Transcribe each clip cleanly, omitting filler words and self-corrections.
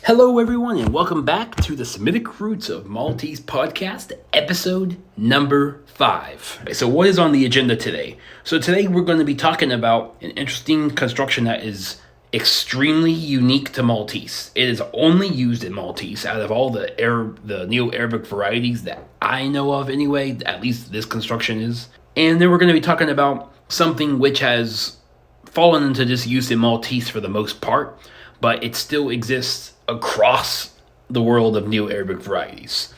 Hello, everyone, and welcome back to the Semitic Roots of Maltese podcast, episode number 5. So, what is on the agenda today? So, today we're going to be talking about an interesting construction that is extremely unique to Maltese. It is only used in Maltese out of all the Neo-Arabic varieties that I know of, anyway. At least this construction is. And then we're going to be talking about something which has fallen into disuse in Maltese for the most part, but it still exists across the world of Neo-Arabic varieties.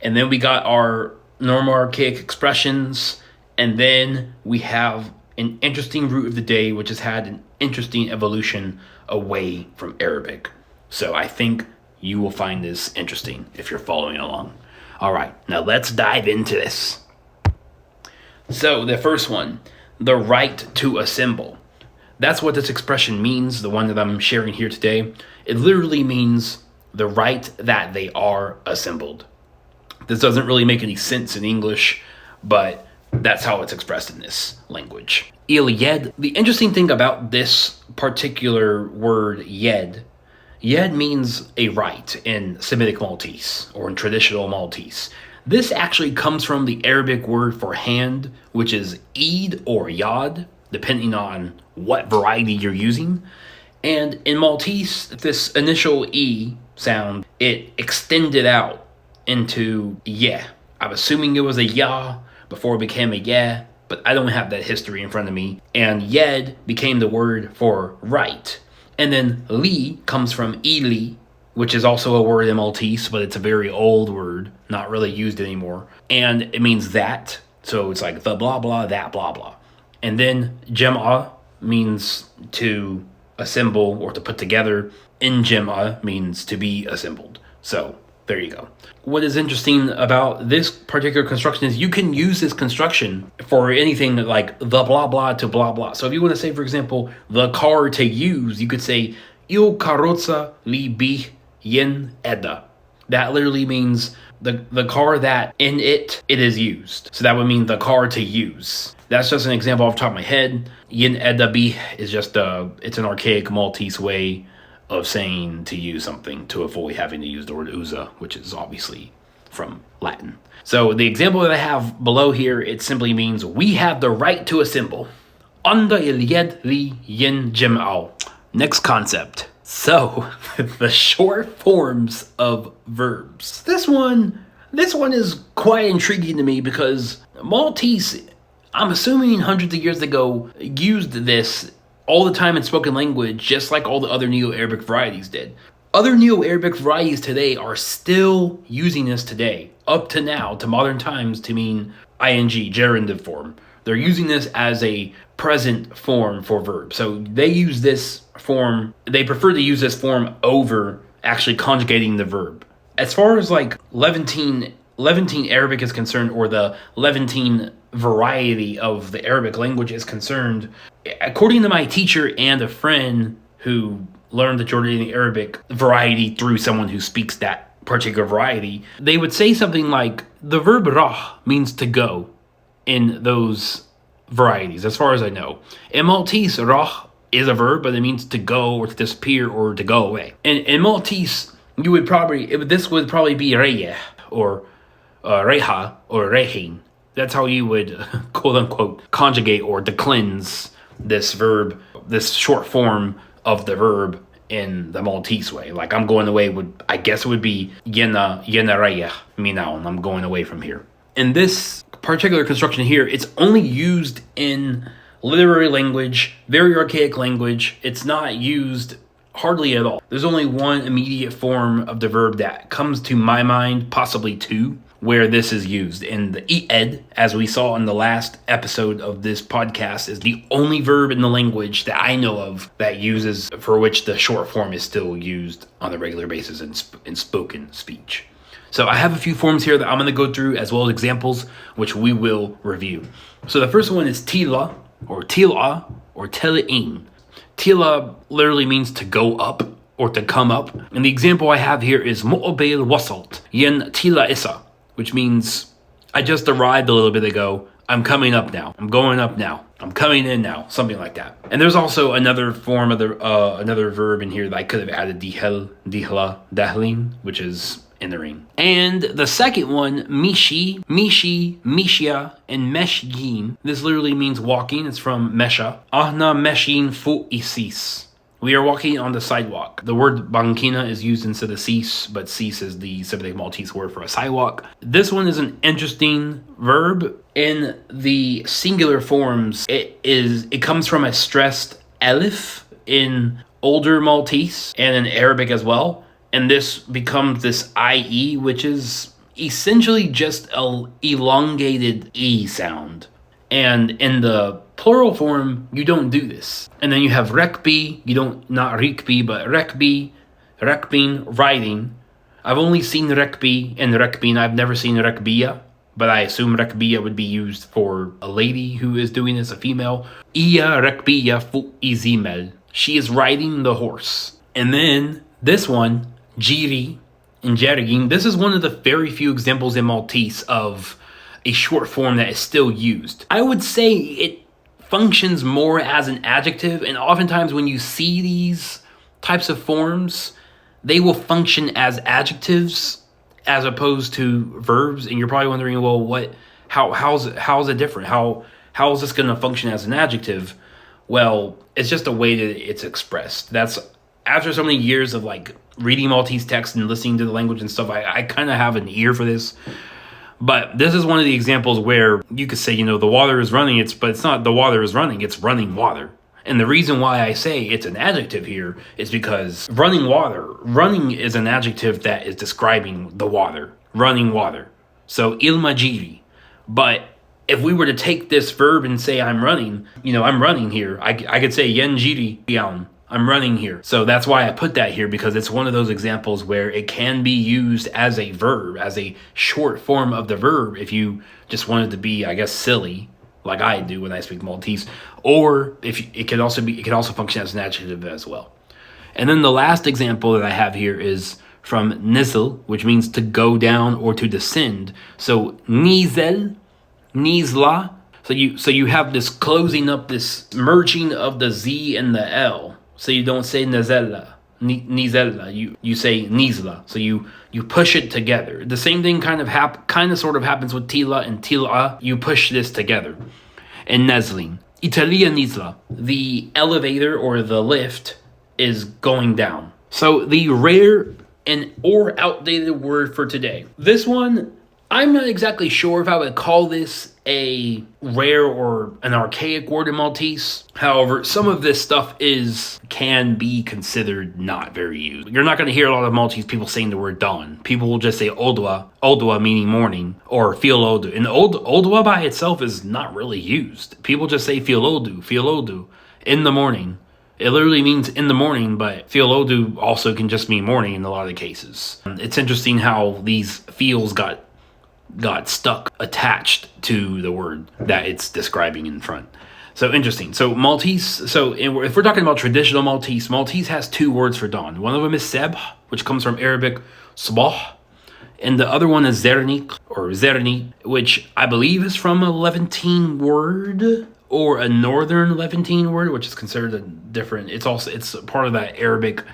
And then we got our normal archaic expressions, and then we have an interesting root of the day, which has had an interesting evolution away from Arabic. So I think you will find this interesting if you're following along. All right, now let's dive into this. So the first one, the right to assemble. That's what this expression means, the one that I'm sharing here today. It literally means the right that they are assembled. This doesn't really make any sense in English, but that's how it's expressed in this language. Il-yed. The interesting thing about this particular word, yed means a right in Semitic Maltese or in traditional Maltese. This actually comes from the Arabic word for hand, which is eid or yad, depending on what variety you're using. And in Maltese, this initial E sound, it extended out into yeah. I'm assuming it was a ya before it became a yeah, but I don't have that history in front of me. And yed became the word for right. And then li comes from ili, which is also a word in Maltese, but it's a very old word, not really used anymore. And it means that. So it's like the blah blah, that blah blah. And then Jem'a means to assemble or to put together. In Jem'a means to be assembled. So there you go. What is interesting about this particular construction is you can use this construction for anything like the blah blah to blah blah. So if you want to say, for example, the car to use, you could say il carrozza li bih yen edda. That literally means the car that in it is used. So that would mean the car to use. That's just an example off the top of my head. Yin edda bih is just it's an archaic Maltese way of saying to use something to avoid having to use the word usa, which is obviously from Latin. So the example that I have below here, it simply means we have the right to assemble. Anda il yed li yin jem'al. Next concept. So, the short forms of verbs. This one is quite intriguing to me because Maltese, I'm assuming hundreds of years ago, used this all the time in spoken language, just like all the other Neo-Arabic varieties did. Other Neo-Arabic varieties today are still using this today, up to now, to modern times, to mean ing, gerundive form. They're using this as a present form for verb. So they use this form, they prefer to use this form over actually conjugating the verb. As far as like Levantine Arabic is concerned, or the Levantine variety of the Arabic language is concerned, according to my teacher and a friend who learned the Jordanian Arabic variety through someone who speaks that particular variety, they would say something like the verb rah means to go in those varieties, as far as I know. In Maltese, rah is a verb, but it means to go or to disappear or to go away. And in Maltese, this would probably be reyeh or reha or rehin. That's how you would quote unquote conjugate or declense this verb, this short form of the verb in the Maltese way. Like I'm going away I guess it would be yena reyeh, me now, and I'm going away from here. In this particular construction here, it's only used in literary language, very archaic language. It's not used hardly at all. There's only one immediate form of the verb that comes to my mind, possibly two, where this is used. And the ed, as we saw in the last episode of this podcast, is the only verb in the language that I know of for which the short form is still used on a regular basis in spoken speech. So I have a few forms here that I'm going to go through, as well as examples, which we will review. So the first one is tila, or tila, or tele'in. Tila literally means to go up, or to come up. And the example I have here is mu'abil wasalt, yen tila isa, which means I just arrived a little bit ago. I'm coming up now. I'm going up now. I'm coming in now. Something like that. And there's also another form of another verb in here that I could have added, dihel, dihla, dahlin, which is entering. And the second one, mishi, mishi, mishia, and meshgin. This literally means walking. It's from mesha. Ahna meshin fu isis. We are walking on the sidewalk. The word bankina is used instead of cease, but cease is the Semitic Maltese word for a sidewalk. This one is an interesting verb. In the singular forms, it comes from a stressed elif in older Maltese and in Arabic as well. And this becomes this IE, which is essentially just an elongated E sound. And in the plural form, you don't do this. And then you have rekbi, not rikbi, but rekbi, rekbin, riding. I've only seen rekbi and rekbin. I've never seen rekbiya, but I assume rekbiya would be used for a lady who is doing this, a female. Iya rekbiya fu izimel. She is riding the horse. And then this one, jiri and jerigin. This is one of the very few examples in Maltese of a short form that is still used. I would say it functions more as an adjective, and oftentimes when you see these types of forms, they will function as adjectives as opposed to verbs. And you're probably wondering, well, how's it different? How is this going to function as an adjective? Well, it's just the way that it's expressed. That's after so many years of like reading Maltese text and listening to the language and stuff, I kind of have an ear for this. But this is one of the examples where you could say, the water is running, but it's not the water is running, it's running water. And the reason why I say it's an adjective here is because running is an adjective that is describing the water, running water. So il majiri. But if we were to take this verb and say I'm running, I'm running here, I could say yen jiri yaun. I'm running here. So that's why I put that here, because it's one of those examples where it can be used as a verb, as a short form of the verb, if you just wanted to be, I guess, silly, like I do when I speak Maltese, or if it could also function as an adjective as well. And then the last example that I have here is from nizl, which means to go down or to descend. So nizel, nizla. So you have this closing up, this merging of the Z and the L. So you don't say nizella, you say nizla. So you push it together. The same thing kind of sort of happens with tila and tila. You push this together. And nezlin. Italia nizla. The elevator or the lift is going down. So the rare or outdated word for today. This one, I'm not exactly sure if I would call this a rare or an archaic word in Maltese. However, some of this stuff can be considered not very used. You're not going to hear a lot of Maltese people saying the word dawn. People will just say oldwa meaning morning, or fiolodu. And oldwa by itself is not really used. People just say fiolodu, in the morning. It literally means in the morning, but fiolodu also can just mean morning in a lot of the cases. It's interesting how these feels got stuck, attached to the word that it's describing in front. So interesting. So Maltese, if we're talking about traditional Maltese has two words for dawn. One of them is seb, which comes from Arabic sabah, and the other one is zernik or zerni, which I believe is from a Levantine word or a northern Levantine word, which is considered a different. It's part of that Arabic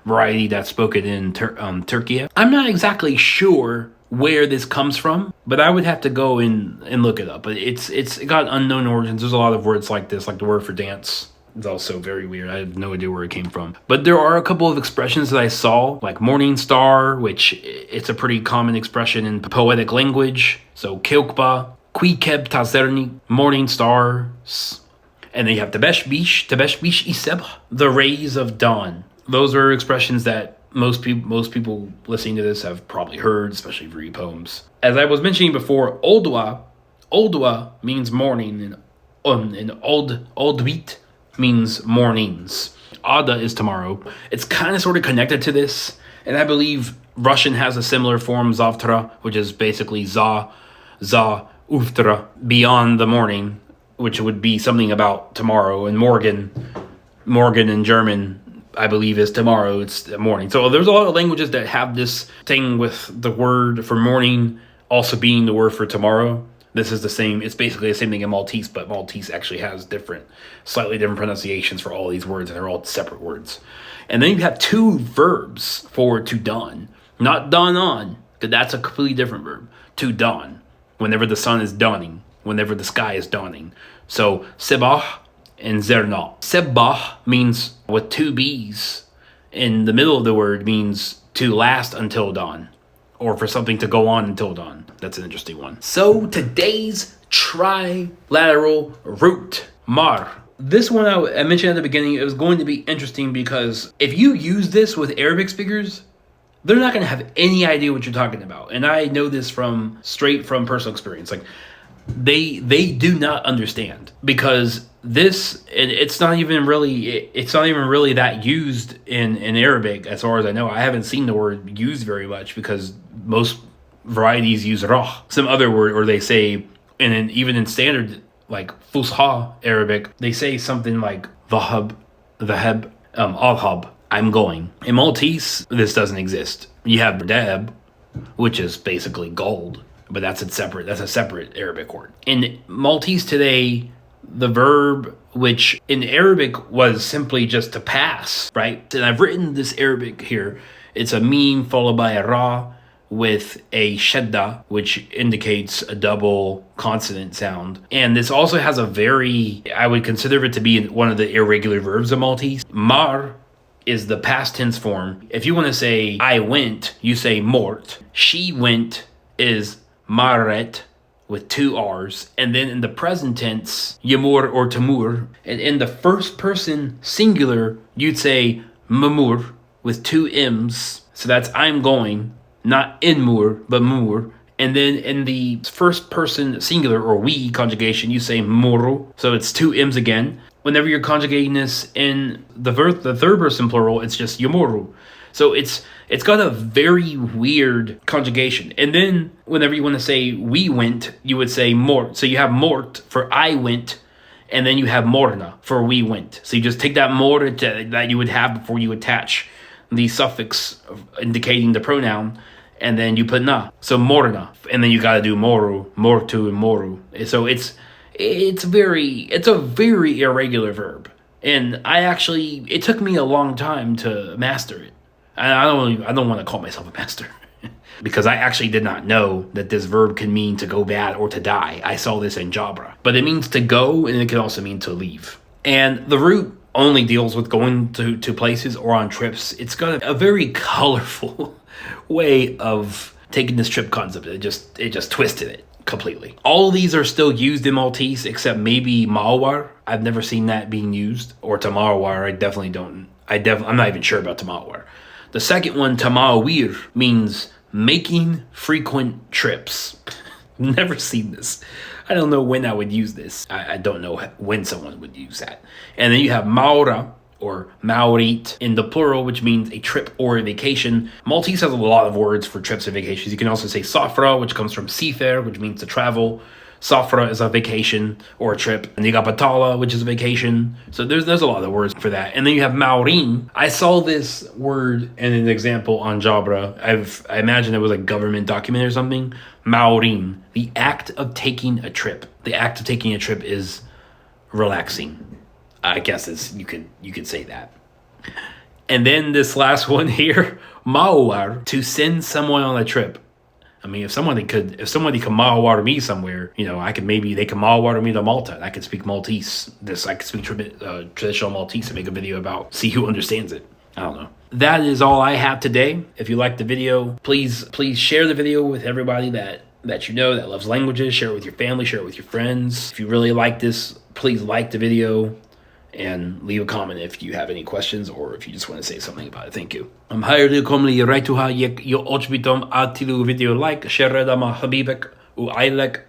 variety that's spoken in Turkey. I'm not exactly sure where this comes from, but I would have to go and look it up. But it's got unknown origins. There's a lot of words like this, like the word for dance. It's also very weird. I have no idea where it came from. But there are a couple of expressions that I saw, like morning star, which it's a pretty common expression in poetic language. So kilkba, quikeb tazerni, morning stars. And then you have tebesh bish iseb, the rays of dawn. Those are expressions that most people listening to this have probably heard, especially for poems. As I was mentioning before, oldwa means morning, and oldwit means mornings. Ada is tomorrow. It's kind of sort of connected to this, and I believe Russian has a similar form, zavtra, which is basically za uftra, beyond the morning, which would be something about tomorrow, and Morgen in German, I believe, is tomorrow. It's the morning. So there's a lot of languages that have this thing with the word for morning also being the word for tomorrow. This is the same. It's basically the same thing in Maltese, but Maltese actually has slightly different pronunciations for all these words, and they're all separate words. And then you have two verbs for to dawn. Not dawn on, because that's a completely different verb. To dawn, whenever the sun is dawning, whenever the sky is dawning. So, sebah and zerna. Sebah means with two B's in the middle of the word means to last until dawn, or for something to go on until dawn. That's an interesting one. So today's trilateral root, mar. This one I mentioned at the beginning, it was going to be interesting because if you use this with Arabic speakers, they're not going to have any idea what you're talking about. And I know this straight from personal experience. Like they do not understand, because this, and it's not even really that used in Arabic as far as I know. I haven't seen the word used very much because most varieties use rah, some other word, or they say, and even in standard like Fusha Arabic, they say something like dhahab, alhab, I'm going. In Maltese, this doesn't exist. You have deb, which is basically gold, but that's a separate Arabic word. In Maltese today, the verb, which in Arabic was simply just to pass, right? And I've written this Arabic here. It's a meme followed by a ra with a shadda, which indicates a double consonant sound. And this also has I would consider it to be one of the irregular verbs of Maltese. Mar is the past tense form. If you want to say I went, you say mort. She went is maret with two R's. And then in the present tense, yamur or tamur. And in the first person singular, you'd say mamur with two M's. So that's I'm going, not inmur, but mur. And then in the first person singular or we conjugation, you say muru. So it's two M's again. Whenever you're conjugating this in the third person plural, it's just yamoru. So it's got a very weird conjugation. And then whenever you want to say we went, you would say mort. So you have mort for I went, and then you have morna for we went. So you just take that mort that you would have before you attach the suffix indicating the pronoun, and then you put na. So morna. And then you got to do moru, mortu, and moru. So it's a very irregular verb. And it took me a long time to master it. I don't want to call myself a master because I actually did not know that this verb can mean to go bad or to die. I saw this in Jabra, but it means to go, and it can also mean to leave. And the root only deals with going to places or on trips. It's got a very colorful way of taking this trip concept. It just twisted it completely. All of these are still used in Maltese except maybe mawar. I've never seen that being used, or tamawar. I'm not even sure about tamawar. The second one, tamawir, means making frequent trips. Never seen this. I don't know when I would use this. I don't know when someone would use that. And then you have maura, or maurit in the plural, which means a trip or a vacation. Maltese has a lot of words for trips and vacations. You can also say safra, which comes from seafair, which means to travel. Safra is a vacation or a trip. And you got batala, which is a vacation. So there's a lot of words for that. And then you have maurin. I saw this word in an example on Jabra. I imagine it was a government document or something. Maurin, the act of taking a trip. The act of taking a trip is relaxing. I guess you could say that. And then this last one here, mawar, to send someone on a trip. I mean, if somebody could mawar me somewhere, they can mawar me to Malta. I could speak Maltese. I could speak traditional Maltese and make a video about, see who understands it. I don't know. That is all I have today. If you liked the video, please share the video with everybody that you know that loves languages. Share it with your family, share it with your friends. If you really like this, please like the video and leave a comment if you have any questions or if you just want to say something about it. Thank you. I'm hayırlı li raytuha yek yo ochbitom atilu video like share ma habibek u ailek